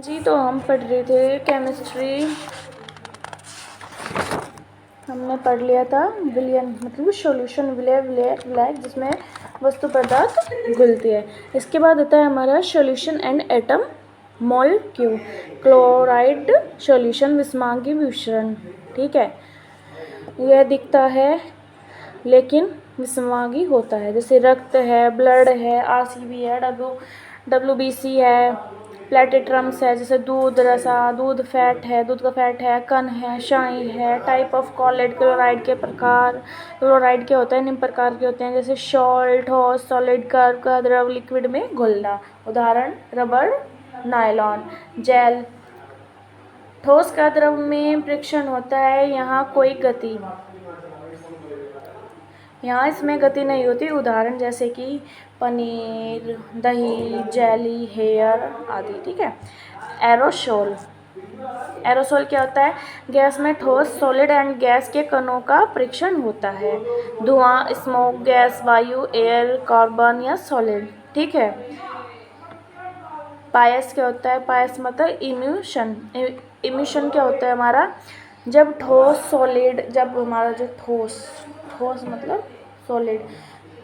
जी तो हम पढ़ रहे थे केमिस्ट्री। हमने पढ़ लिया था विलयन मतलब सॉल्यूशन विलय जिसमें वस्तु पदार्थ घुलती है। इसके बाद होता है हमारा solution and atom molecule. Chloride solution विषमांगी मिश्रण। ठीक है, यह दिखता है लेकिन विषमांगी होता है। जैसे रक्त है, ब्लड है, आरसीबी है, डब्ल्यूबीसी है, प्लेटेट्रम्स है, जैसे दूध रसा, दूध फैट है, दूध का फैट है, कण है, शाई है। टाइप ऑफ कॉलेट क्लोराइड के प्रकार। क्लोराइड के होते हैं निम्न प्रकार के होते हैं, जैसे सॉल्ट, ठोस, सॉलिड, कर्व का द्रव लिक्विड में घुलना। उदाहरण रबर, नायलॉन, जेल। ठोस का द्रव में परीक्षण होता है, यहाँ कोई गति, यहाँ इसमें गति नहीं होती। उदाहरण जैसे कि पनीर, दही, जेली, हेयर आदि। ठीक है। एरोसोल। एरोसोल क्या होता है? गैस में ठोस, सॉलिड एंड गैस के कणों का परीक्षण होता है। धुआं, स्मोक, गैस, वायु, एयर, कार्बन या सॉलिड। ठीक है। पायस क्या होता है? पायस मतलब इम्यूशन। इम्यूशन क्या होता है हमारा? जब ठोस सॉलिड, जब हमारा जो ठोस मतलब सॉलिड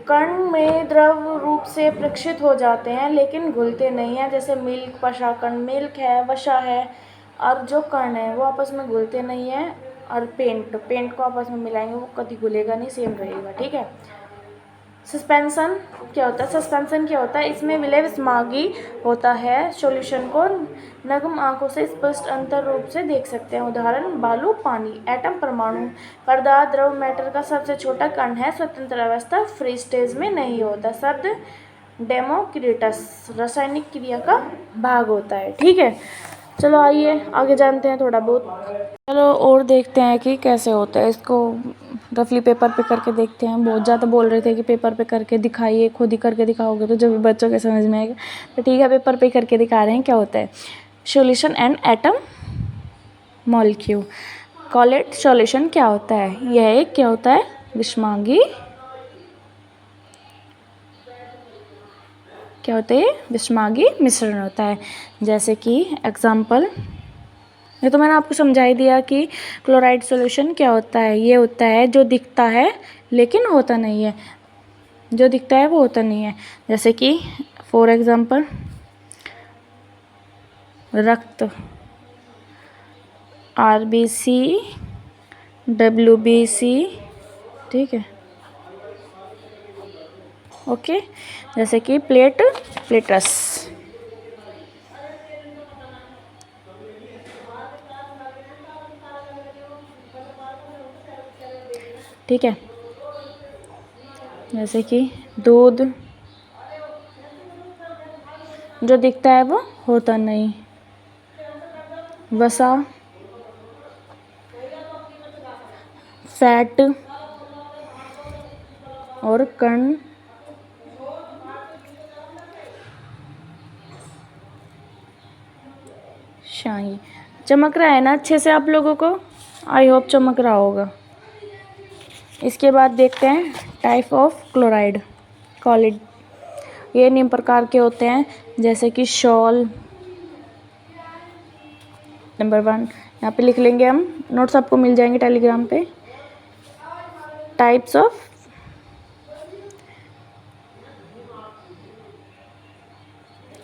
कण में द्रव रूप से प्रक्षिप्त हो जाते हैं लेकिन घुलते नहीं हैं। जैसे मिल्क, वसाकण, मिल्क है, वसा है, और जो कण है वो आपस में घुलते नहीं हैं। और पेंट को आपस में मिलाएंगे वो कभी घुलेगा नहीं, सेम रहेगा। ठीक है। सस्पेंशन क्या होता है? सस्पेंशन क्या होता है? इसमें विलय विषमांगी होता है। सॉल्यूशन को नग्न आंखों से स्पष्ट अंतर रूप से देख सकते हैं। उदाहरण बालू, पानी। एटम परमाणु पदार्थ, द्रव, मैटर का सबसे छोटा कण है। स्वतंत्र अवस्था फ्री स्टेज में नहीं होता। शब्द डेमोक्रिटस रासायनिक क्रिया का भाग होता है। ठीक है, चलो आइए आगे जानते हैं थोड़ा बहुत। चलो और देखते हैं कि कैसे होता है। इसको रफली पेपर पे करके देखते हैं। बहुत ज़्यादा बोल रहे थे कि पेपर पे करके दिखाइए, खुद ही करके दिखाओगे तो जब भी बच्चों के समझ में आएगा। तो ठीक है, पेपर पे करके दिखा रहे हैं क्या होता है। Solution and atom molecule. Collet solution क्या होता है? यह एक क्या होता है? विषमांगी। क्या होता है? विषमांगी मिश्रण होता है। जैसे कि एग्जाम्पल, ये तो मैंने आपको समझा ही दिया कि क्लोराइड सॉल्यूशन क्या होता है। ये होता है जो दिखता है लेकिन होता नहीं है। जो दिखता है वो होता नहीं है। जैसे कि फॉर एग्जांपल रक्त, आरबीसी, डब्ल्यूबीसी। ठीक है, ओके। जैसे कि प्लेटस। ठीक है, जैसे कि दूध, जो दिखता है वो होता नहीं। वसा, फैट और कण। शाही। चमक रहा है ना अच्छे से आप लोगों को? आई होप चमक रहा होगा। इसके बाद देखते हैं टाइप ऑफ क्लोराइड कॉलिड। ये निम्न प्रकार के होते हैं, जैसे कि शॉल। नंबर 1 यहाँ पे लिख लेंगे हम, नोट्स आपको मिल जाएंगे टेलीग्राम पे। Types of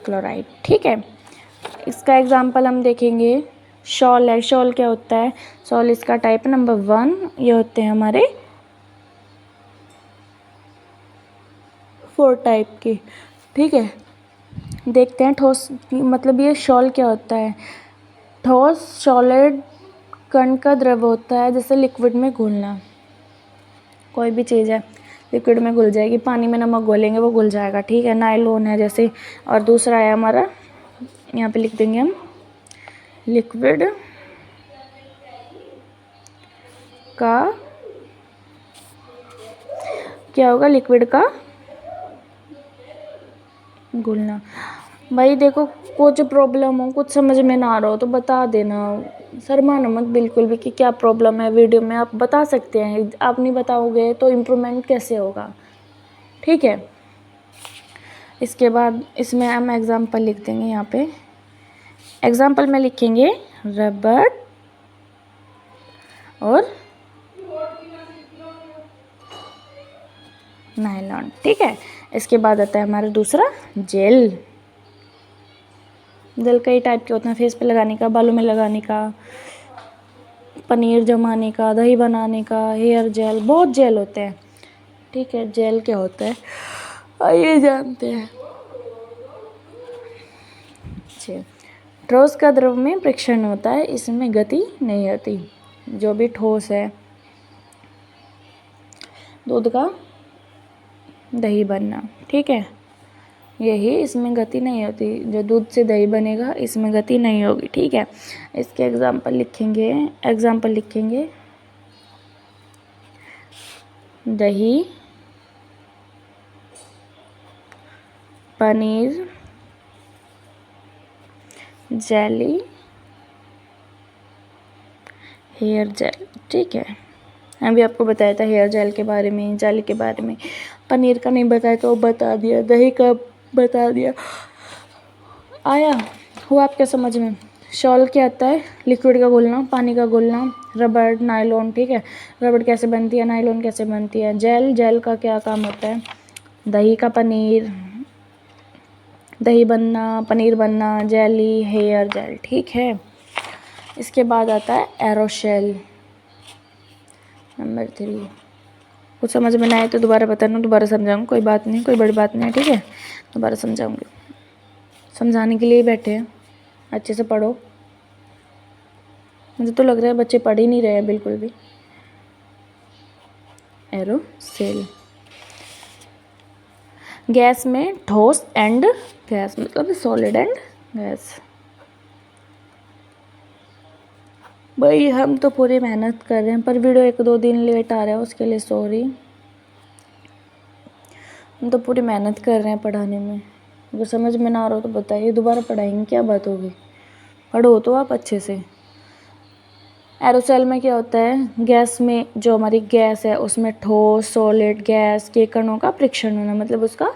chloride. ठीक है, इसका एग्जांपल हम देखेंगे। शॉल है, शॉल क्या होता है? शॉल इसका टाइप नंबर 1। ये होते हैं हमारे 4 टाइप के। ठीक है, देखते हैं ठोस मतलब ये शॉल क्या होता है। ठोस सॉलिड कण का द्रव होता है, जैसे लिक्विड में घुलना। कोई भी चीज़ है लिक्विड में घुल जाएगी, पानी में नमक घोलेंगे वो घुल जाएगा। ठीक है, नायलॉन है जैसे। और दूसरा है हमारा, यहाँ पे लिख देंगे हम, लिक्विड का क्या होगा? लिक्विड का घुलना। भाई देखो, कुछ प्रॉब्लम हो, कुछ समझ में ना आ रहा हो तो बता देना, शर्माना मत बिल्कुल भी कि क्या प्रॉब्लम है। वीडियो में आप बता सकते हैं, आप नहीं बताओगे तो इम्प्रूवमेंट कैसे होगा। ठीक है, इसके बाद इसमें हम एग्जांपल लिख देंगे यहाँ पे। एग्जाम्पल में लिखेंगे रबर और नायलॉन, ठीक है। इसके बाद आता है हमारा दूसरा जेल। जेल कई टाइप के होते हैं, फेस पे लगाने का, बालों में लगाने का, पनीर जमाने का, दही बनाने का, हेयर जेल, बहुत जेल होते हैं, ठीक है। जेल क्या होता है आइए जानते हैं। ठोस का द्रव में परीक्षण होता है, इसमें गति नहीं होती। जो भी ठोस है, दूध का दही बनना, ठीक है, यही इसमें गति नहीं होती। जो दूध से दही बनेगा इसमें गति नहीं होगी, ठीक है। इसके एग्जाम्पल लिखेंगे दही, पनीर, जेली, हेयर जेल, ठीक है। अभी आपको बताया था हेयर जेल के बारे में, जेली के बारे में। पनीर का नहीं बताया तो बता दिया, दही का बता दिया। आया हुआ आपके समझ में। शॉल क्या आता है, लिक्विड का घोलना, पानी का घोलना, रबर, नायलॉन, ठीक है। रबर कैसे बनती है, नायलॉन कैसे बनती है। जेल का क्या काम होता है, दही का पनीर, दही बनना, पनीर बनना, जेली, हेयर जेल, ठीक है। इसके बाद आता है एरोशेल, नंबर 3। कुछ समझ में ना आए तो दोबारा बताना, दोबारा समझाऊंगी, कोई बात नहीं, कोई बड़ी बात नहीं है, ठीक है। दोबारा समझाऊंगी, समझाने के लिए बैठे हैं, अच्छे से पढ़ो। मुझे तो लग रहा है बच्चे पढ़ ही नहीं रहे हैं बिल्कुल भी। एरोसेल, गैस में ठोस एंड गैस, मतलब सॉलिड एंड गैस। भाई हम तो पूरी मेहनत कर रहे हैं, पर वीडियो 1-2 दिन लेट आ रहा है, उसके लिए सॉरी। हम तो पूरी मेहनत कर रहे हैं पढ़ाने में। अगर समझ में ना आ रहा हो तो बताइए, दोबारा पढ़ाएंगे, क्या बात होगी। पढ़ो तो आप अच्छे से। एरोसेल में क्या होता है, गैस में, जो हमारी गैस है उसमें ठोस, सॉलिड, गैस के कणों का परीक्षण होना, मतलब उसका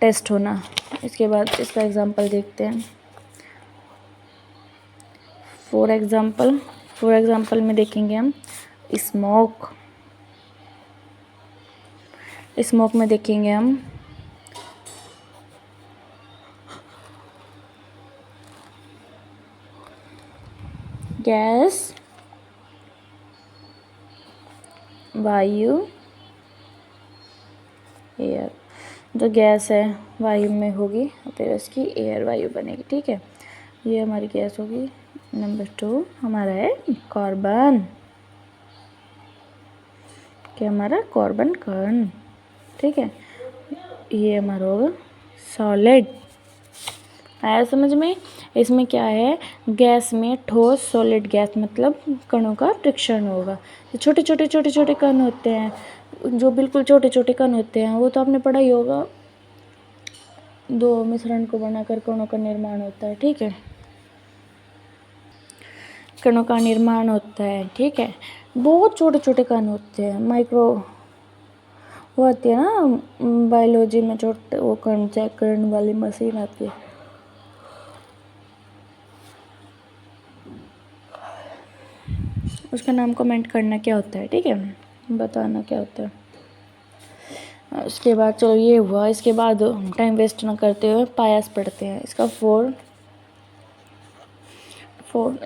टेस्ट होना। इसके बाद इसका एग्जांपल देखते हैं। फॉर एग्जांपल में देखेंगे हम स्मोक में देखेंगे हम गैस, वायु, एयर। जो गैस है वायु में होगी, फिर उसकी एयर वायु बनेगी, ठीक है। ये हमारी गैस होगी। नंबर 2 हमारा है कार्बन, क्या हमारा कार्बन कण, ठीक है। ये हमारा होगा सॉलिड। आया समझ में। इसमें क्या है, गैस में ठोस, सॉलिड, गैस मतलब कणों का परीक्षण होगा। छोटे छोटे कण होते हैं, जो बिल्कुल छोटे छोटे कण होते हैं, वो तो आपने पढ़ा ही होगा। 2 मिश्रण को बनाकर कणों का निर्माण होता है, ठीक है। कणों का निर्माण होता है, ठीक है। बहुत छोटे छोटे कण होते हैं, माइक्रो, वो आती है ना बायोलॉजी में, छोटे वो कण चेक करने वाली मशीन आती है। उसका नाम कमेंट करना क्या होता है, ठीक है, बताना क्या होता है। उसके बाद चलो ये हुआ। इसके बाद टाइम वेस्ट ना करते हुए पायास पढ़ते हैं। इसका फोर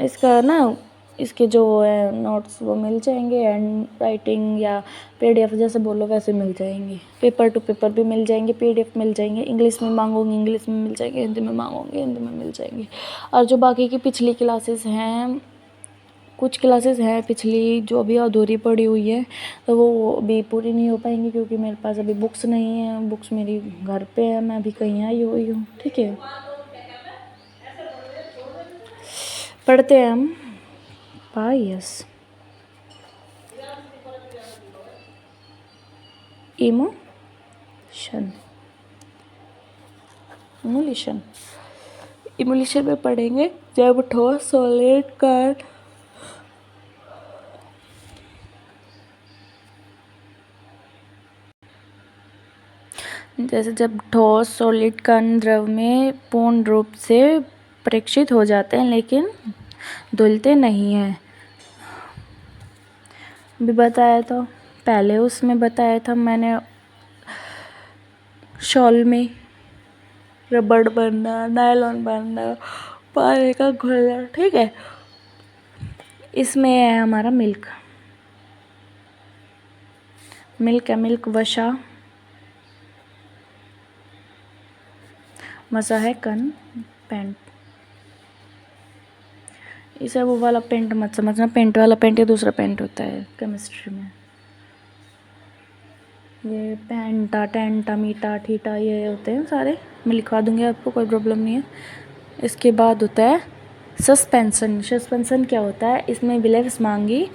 इसका ना, इसके जो है नोट्स वो मिल जाएंगे, एंड राइटिंग या पीडीएफ जैसे बोलो वैसे मिल जाएंगे। पेपर टू पेपर भी मिल जाएंगे, पीडीएफ मिल जाएंगे। इंग्लिश में मांगोगे इंग्लिश में मिल जाएंगे, हिंदी में मांगोगे हिंदी में मिल जाएंगे। और जो बाकी की पिछली क्लासेस हैं, कुछ क्लासेस हैं पिछली जो अभी अधूरी पड़ी हुई है, तो वो अभी पूरी नहीं हो पाएंगी, क्योंकि मेरे पास अभी बुक्स नहीं है। बुक्स मेरी घर पे है, मैं अभी कहीं आई हुई हूँ, ठीक है। पढ़ते हैं हम पायस, इमोलिशन में पढ़ेंगे जब ठोस, सॉलिड, कण, जैसे जब ठोस, सॉलिड, कण द्रव में पूर्ण रूप से संप्रेक्षित हो जाते हैं लेकिन धुलते नहीं हैं। भी बताया था पहले, उसमें बताया था मैंने, शॉल में रबड़ बनना, नायलॉन बनना, पानी का घोलना, ठीक है। इसमें है हमारा मिल्क है, मिल्क वसा, मसा है कन, पेंट। इसे वो वाला पेंट मत समझना, पेंट वाला पेंट ये दूसरा पेंट होता है केमिस्ट्री में। ये पेंटा, टेंटा, मीटा, ठीटा ये होते हैं सारे, मैं लिखवा दूंगी आपको, कोई प्रॉब्लम नहीं है। इसके बाद होता है सस्पेंशन। सस्पेंशन क्या होता है? इसमें विलेयर्समांगी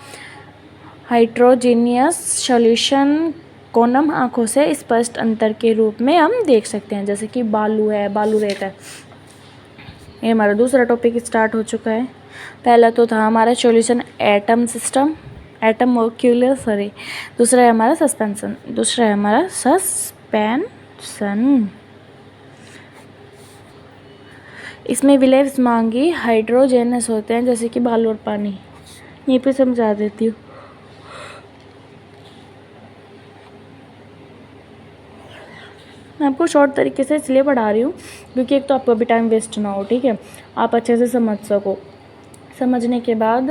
हाइड्रोजीनियस सॉल्यूशन को नम आँखों से स्पष्ट अंतर के रूप में हम देख सकते हैं, जैसे कि बालू है, बालू रेत है। ये हमारा दूसरा टॉपिक स्टार्ट हो चुका है। पहला तो था हमारा solution atom system, atom molecular, sorry. दूसरा है हमारा सस्पेंशन, दूसरा है हमारा सस्पेंशन। इसमें विलेयर्समांगी हाइड्रोजनस होते हैं, जैसे कि बालू और पानी। यहीं पे समझा देती हूँ। मैं आपको शॉर्ट तरीके से इसलिए पढ़ा रही हूँ क्योंकि एक तो आपको भी टाइम वेस्ट ना हो, ठीक है, आप अच्छे से समझ सको। समझने के बाद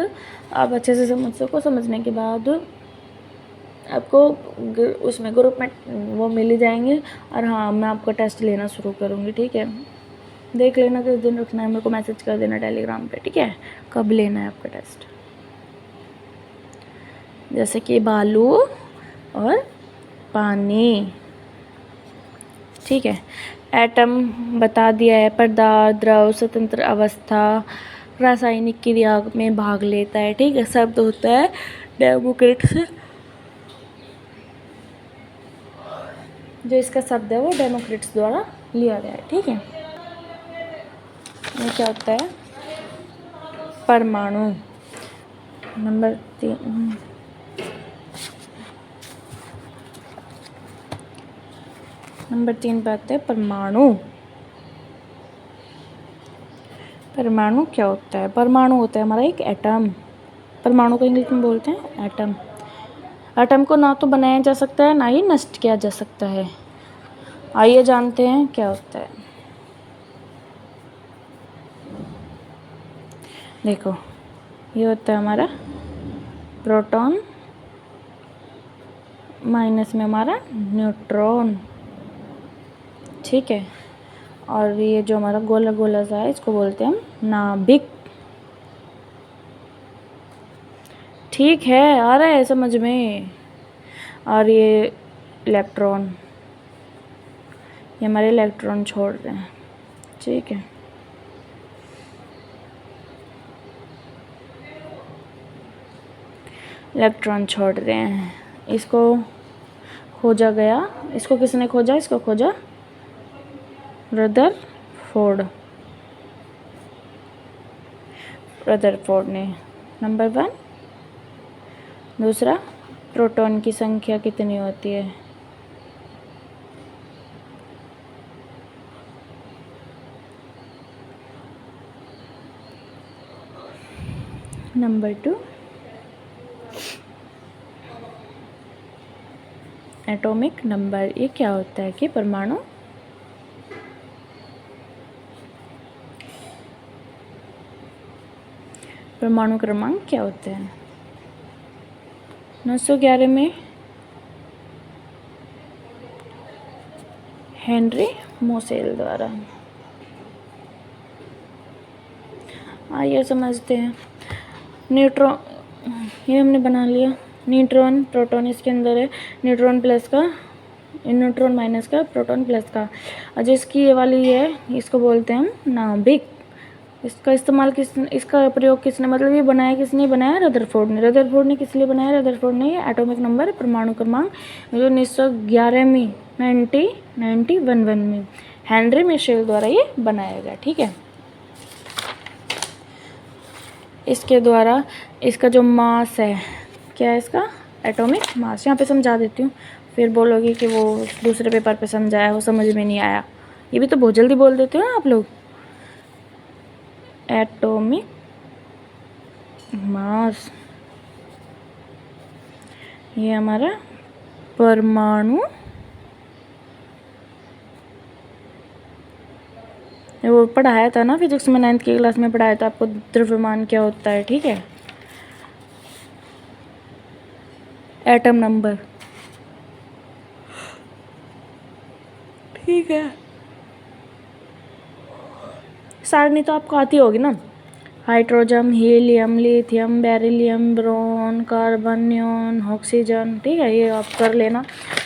समझने के बाद आपको उसमें ग्रुप में वो मिल ही जाएंगे। और हाँ, मैं आपका टेस्ट लेना शुरू करूँगी, ठीक है। देख लेना किस दिन रखना है, मेरे को मैसेज कर देना टेलीग्राम पे, ठीक है, कब लेना है आपका टेस्ट। जैसे कि बालू और पानी, ठीक है। एटम बता दिया है, पदार्थ, द्रव, स्वतंत्र अवस्था, रासायनिक क्रिया में भाग लेता है, ठीक है। शब्द होता है डेमोक्रिट्स, जो इसका शब्द है वो डेमोक्रिट्स द्वारा लिया गया है, ठीक है। ये क्या होता है? परमाणु। नंबर 3 पे आते हैं परमाणु। परमाणु क्या होता है? परमाणु होता है हमारा एक एटम। परमाणु को इंग्लिश में बोलते हैं एटम। एटम को ना तो बनाया जा सकता है, ना ही नष्ट किया जा सकता है। आइए जानते हैं क्या होता है। देखो, ये होता है हमारा प्रोटॉन, माइनस में हमारा न्यूट्रॉन, ठीक है। और ये जो हमारा गोला गोला सा है, इसको बोलते हैं हम नाभिक, ठीक है, आ रहा है समझ में। और ये इलेक्ट्रॉन, ये हमारे इलेक्ट्रॉन छोड़ रहे हैं, ठीक है। इलेक्ट्रॉन छोड़ रहे हैं, इसको खोजा गया। इसको किसने खोजा? इसको खोजा रदरफोर्ड ने, नंबर 1। दूसरा, प्रोटॉन की संख्या कितनी होती है? Number 2, atomic number. ये क्या होता है कि परमाणु क्रमांक क्या होते हैं? 911 में हेनरी मोसेल द्वारा। आइए समझते हैं। न्यूट्रॉन, ये हमने बना लिया। न्यूट्रॉन, प्रोटॉन इसके अंदर है, न्यूट्रॉन प्लस का, न्यूट्रॉन माइनस का, प्रोटॉन प्लस का। और जिसकी ये वाली है, इसको बोलते हैं हम नाभिक। इसका प्रयोग किसने, मतलब ये बनाया किसने? बनाया रदरफोर्ड ने। रदरफोर्ड ने किस लिए बनाया? रदरफोर्ड ने एटॉमिक नंबर, परमाणु क्रमांक, जो 1911 में 1911 में हेनरी मिशेल द्वारा ये बनाया गया, ठीक है। इसके द्वारा इसका जो मास है, क्या है इसका? Atomic mass. यहाँ पे समझा देती हूँ, फिर बोलोगे कि वो दूसरे पेपर पे समझाया, वो समझ में नहीं आया। ये भी तो बहुत जल्दी बोल देते हो ना आप लोग। एटॉमिक मास, ये हमारा परमाणु, वो पढ़ाया था ना फिजिक्स में 9th की क्लास में पढ़ाया था आपको द्रव्यमान क्या होता है, ठीक है। एटम नंबर, ठीक है। सारणी तो आपको आती होगी ना, hydrogen, helium, lithium, beryllium, boron, carbon, neon, oxygen, ठीक है। ये आप कर लेना,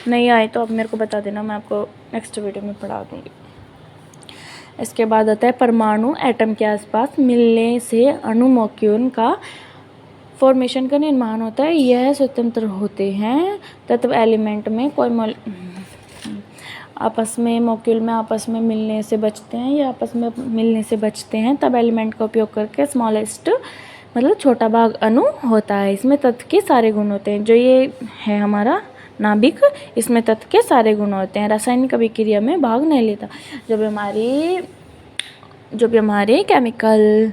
नहीं आए तो आप मेरे को बता देना, मैं आपको नेक्स्ट वीडियो में पढ़ा दूँगी। इसके बाद आता है परमाणु एटम के आसपास मिलने से अणु मॉलिक्यूल का फॉर्मेशन का निर्माण होता है। यह स्वतंत्र होते हैं तत्व एलिमेंट में कोई आपस में मॉलिक्यूल में आपस में मिलने से बचते हैं या आपस में मिलने से बचते हैं, तब एलिमेंट का उपयोग करके स्मॉलेस्ट मतलब छोटा भाग अणु होता है। इसमें तत्व के सारे गुण होते हैं। जो ये है हमारा नाभिक, इसमें तत्व के सारे गुण होते हैं। रासायनिक अभिक्रिया में भाग नहीं लेता। जो भी हमारे केमिकल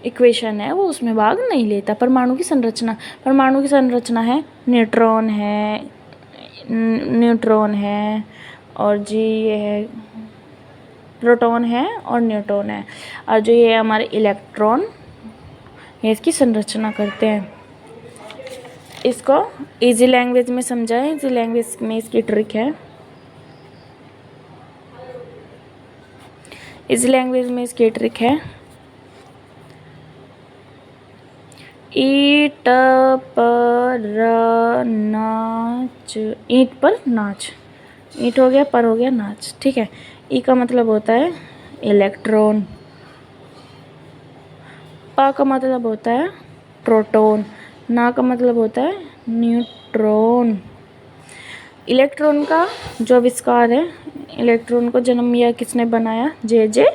इक्वेशन है वो उसमें भाग नहीं लेता। परमाणु की संरचना है, न्यूट्रॉन है और जी ये है प्रोटॉन है और न्यूट्रॉन है, और जो ये हमारे इलेक्ट्रॉन ये इसकी संरचना करते हैं। इसको इजी लैंग्वेज में समझाएं, इजी लैंग्वेज में इसकी ट्रिक है। इजी लैंग्वेज में इसकी ट्रिक है, ईट पर नाच, ईंट पर नाच, ईंट हो गया, पर हो गया, नाच, ठीक है। ई का मतलब होता है इलेक्ट्रॉन, पा का मतलब होता है प्रोटॉन, ना का मतलब होता है न्यूट्रॉन। इलेक्ट्रॉन का जो आविष्कार है, इलेक्ट्रॉन को जन्म या किसने बनाया, जे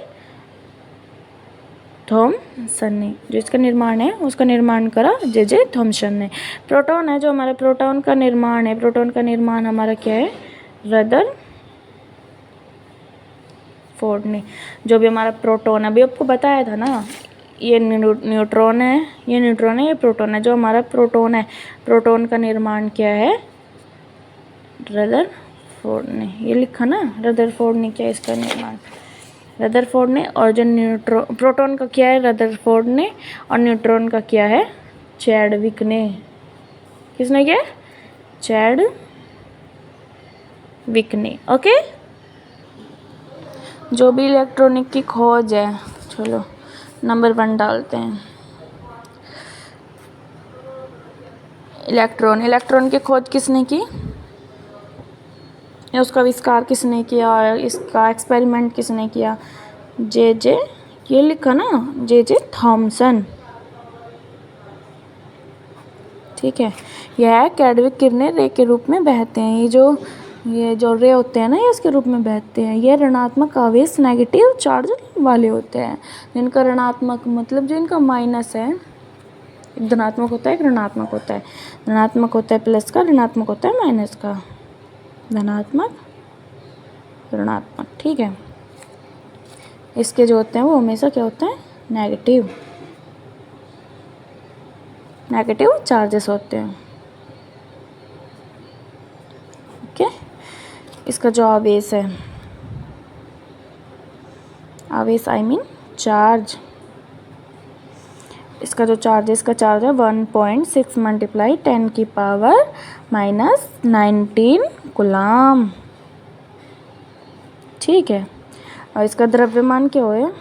थॉमसन ने। जो इसका निर्माण है उसका निर्माण करा जे थॉमसन ने। प्रोटॉन है जो हमारा प्रोटॉन का निर्माण है, प्रोटॉन का निर्माण हमारा क्या है, रदरफोर्ड ने। जो भी हमारा प्रोटॉन अभी आपको बताया था ना, ये न्यूट्रॉन है, ये न्यूट्रॉन है, ये प्रोटॉन है। जो हमारा प्रोटॉन है, प्रोटॉन का निर्माण क्या है, रदरफोर्ड ने। ये लिखा ना, रदरफोर्ड ने किया इसका निर्माण, रदरफोर्ड ने। और जो प्रोटॉन का किया है रदरफोर्ड ने, और न्यूट्रॉन का किया है चैडविक ने। किसने किया, चैडविक ने, ओके। जो भी इलेक्ट्रॉनिक की खोज है, चलो नंबर 1 डालते हैं। इलेक्ट्रॉन की खोज किसने की, उसका आविष्कार किसने किया, इसका एक्सपेरिमेंट किसने किया, जे ये लिखा ना, जे थॉमसन, ठीक है। यह कैडविक किरणें रे के रूप में बहते हैं। ये जो रे होते हैं ना, ये इसके रूप में बहते हैं। ये ऋणात्मक आवेश नेगेटिव चार्ज वाले होते हैं। जिनका ऋणात्मक मतलब जो इनका माइनस है, एक धनात्मक होता है, एक ऋणात्मक होता है। धनात्मक होता है प्लस का, ऋणात्मक होता है माइनस का, धनात्मक ऋणात्मक, ठीक है। इसके जो होते हैं वो हमेशा क्या होते हैं, नेगेटिव चार्जेस होते हैं, ओके। इसका जो आवेश है, आवेश आई मीन चार्ज, इसका जो चार्ज है, इसका चार्ज है 1.6 × 10⁻⁻19 कूलाम, ठीक है। और इसका द्रव्यमान क्या है,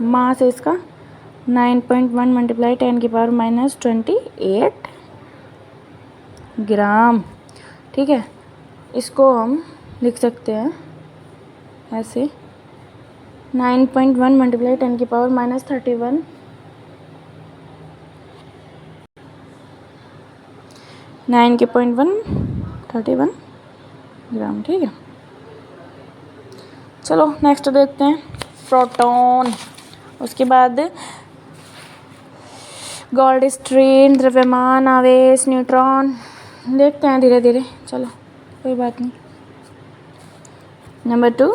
मास है इसका 9.1 × 10⁻⁻28 ग्राम, ठीक है। इसको हम लिख सकते हैं ऐसे 9.1 × 10⁻31 9.131 ग्राम, ठीक है। चलो नेक्स्ट देखते हैं, प्रोटॉन। उसके बाद गोल्डस्टीन, द्रव्यमान, आवेश, न्यूट्रॉन देखते हैं धीरे धीरे, चलो कोई बात नहीं। नंबर 2,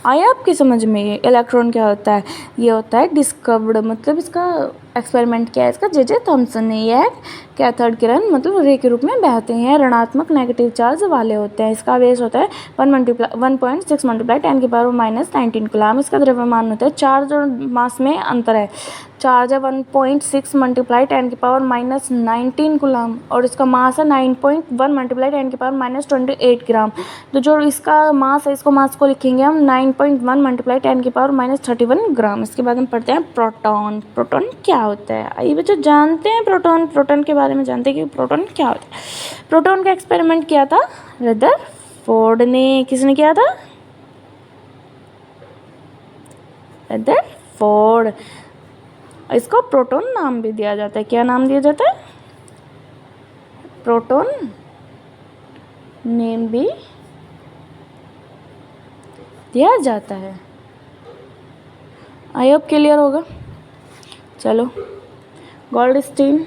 आया आपकी समझ में? ये इलेक्ट्रॉन क्या होता है? ये होता है डिस्कवर्ड, मतलब इसका एक्सपेरिमेंट किया है इसका जे थॉमसन ने। यह कैथोड किरण मतलब रे के रूप में बहते हैं, ऋणात्मक नेगेटिव चार्ज वाले होते हैं। इसका बेस होता है 1.6 मल्टीप्लाई 10⁻⁻19 कूलम। इसका द्रव्यमान होता है, चार्ज और मास में अंतर है। चार्ज है 1.6 मल्टीप्लाई 10⁻⁻19 कूलम और इसका मास है 9.1 मल्टीप्लाई 10⁻⁻28 ग्राम। तो जो इसका मास है, इसको मास को लिखेंगे हम 9.1 मल्टीप्लाई 10⁻31 ग्राम। इसके बाद हम पढ़ते हैं प्रोटॉन। प्रोटॉन क्या होता है? आइए बच्चों जानते हैं प्रोटॉन के बारे में जानते हैं कि प्रोटॉन क्या होता है। प्रोटॉन का एक्सपेरिमेंट किया था रदरफोर्ड ने। किसने किया था? रदरफोर्ड। इसको प्रोटॉन नाम भी दिया जाता है। क्या नाम दिया जाता है? प्रोटॉन नेम भी दिया जाता है। आई होप क्लियर होगा। चलो, गोल्डस्टीन।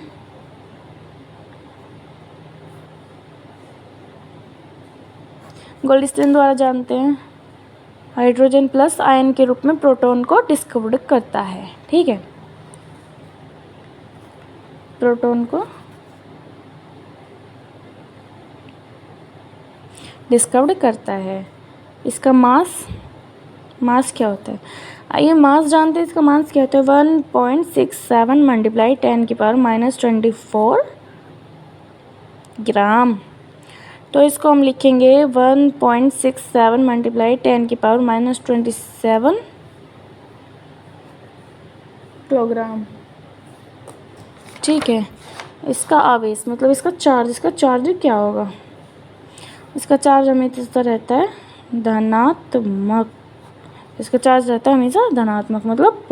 गोल्डस्टीन द्वारा जानते हैं हाइड्रोजन प्लस आयन के रूप में प्रोटॉन को डिस्कवर्ड करता है। ठीक है, प्रोटॉन को डिस्कवर्ड करता है। इसका मास क्या होता है? आइए मास जानते हैं। इसका मास क्या होता है? 1.67 मल्टीप्लाई 10⁻⁻24 ग्राम। तो इसको हम लिखेंगे 1.67 मल्टीप्लाई 10⁻⁻27 किलोग्राम। ठीक है, इसका आवेश मतलब इसका चार्ज क्या होगा? इसका चार्ज हमेशा रहता है धनात्मक। इसका चार्ज रहता है हमेशा धनात्मक, मतलब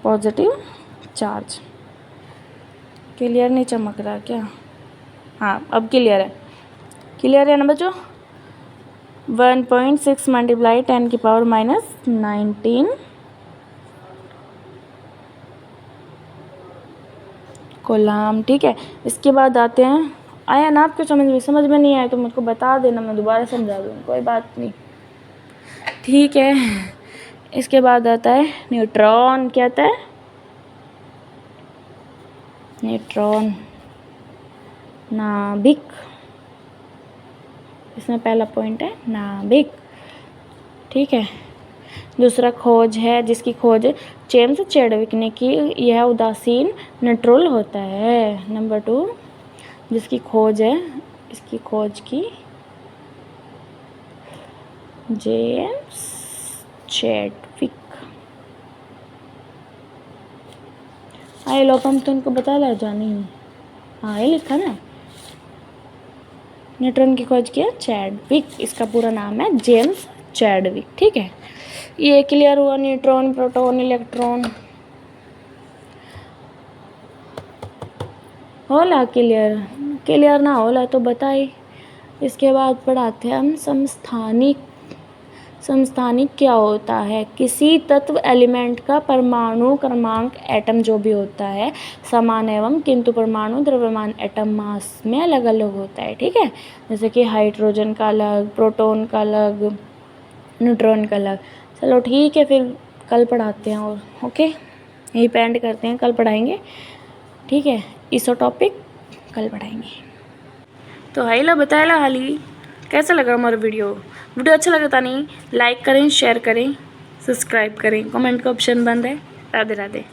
पॉजिटिव चार्ज। क्लियर नहीं चमक रहा क्या? हाँ, अब क्लियर है ना बच्चों? 1.6 मल्टीप्लाई 10⁻⁻19 कूलम। ठीक है, इसके बाद आते हैं, आया ना आपको समझ में नहीं आया तो मुझको बता देना, मैं दोबारा समझा दूँ, कोई बात नहीं। ठीक है, इसके बाद आता है न्यूट्रॉन। क्या आता है? न्यूट्रॉन नाभिक। इसमें पहला पॉइंट है नाभिक। ठीक है, दूसरा खोज है जिसकी खोज जेम्स चैडविक ने की, यह उदासीन न्यूट्रॉन होता है। नंबर 2, जिसकी खोज है, इसकी खोज की जेम्स चैडविक। आए लो, हम तो उनको बता ला जानी। हाँ, ये लिखा ना, न्यूट्रॉन की खोज किया चैडविक। इसका पूरा नाम है जेम्स चैडविक। ठीक है, ये क्लियर हुआ। न्यूट्रॉन, प्रोटॉन, इलेक्ट्रॉन होला क्लियर ना होला तो बताइए। इसके बाद पढ़ाते हैं हम समस्थानिक क्या होता है? किसी तत्व एलिमेंट का परमाणु क्रमांक एटम जो भी होता है समान एवं किंतु परमाणु द्रव्यमान एटम मास में अलग अलग होता है। ठीक है, जैसे कि हाइड्रोजन का अलग, प्रोटॉन का अलग, न्यूट्रॉन का अलग। चलो ठीक है, फिर कल पढ़ाते हैं। और ओके, यही पे एंड करते हैं, कल पढ़ाएंगे। ठीक है, इसो टॉपिक कल पढ़ाएंगे। तो हाई ला बताया ला हाली कैसा लगा हमारा वीडियो अच्छा लगा था नहीं, लाइक करें, शेयर करें, सब्सक्राइब करें, कमेंट का ऑप्शन बंद है। राधे राधे।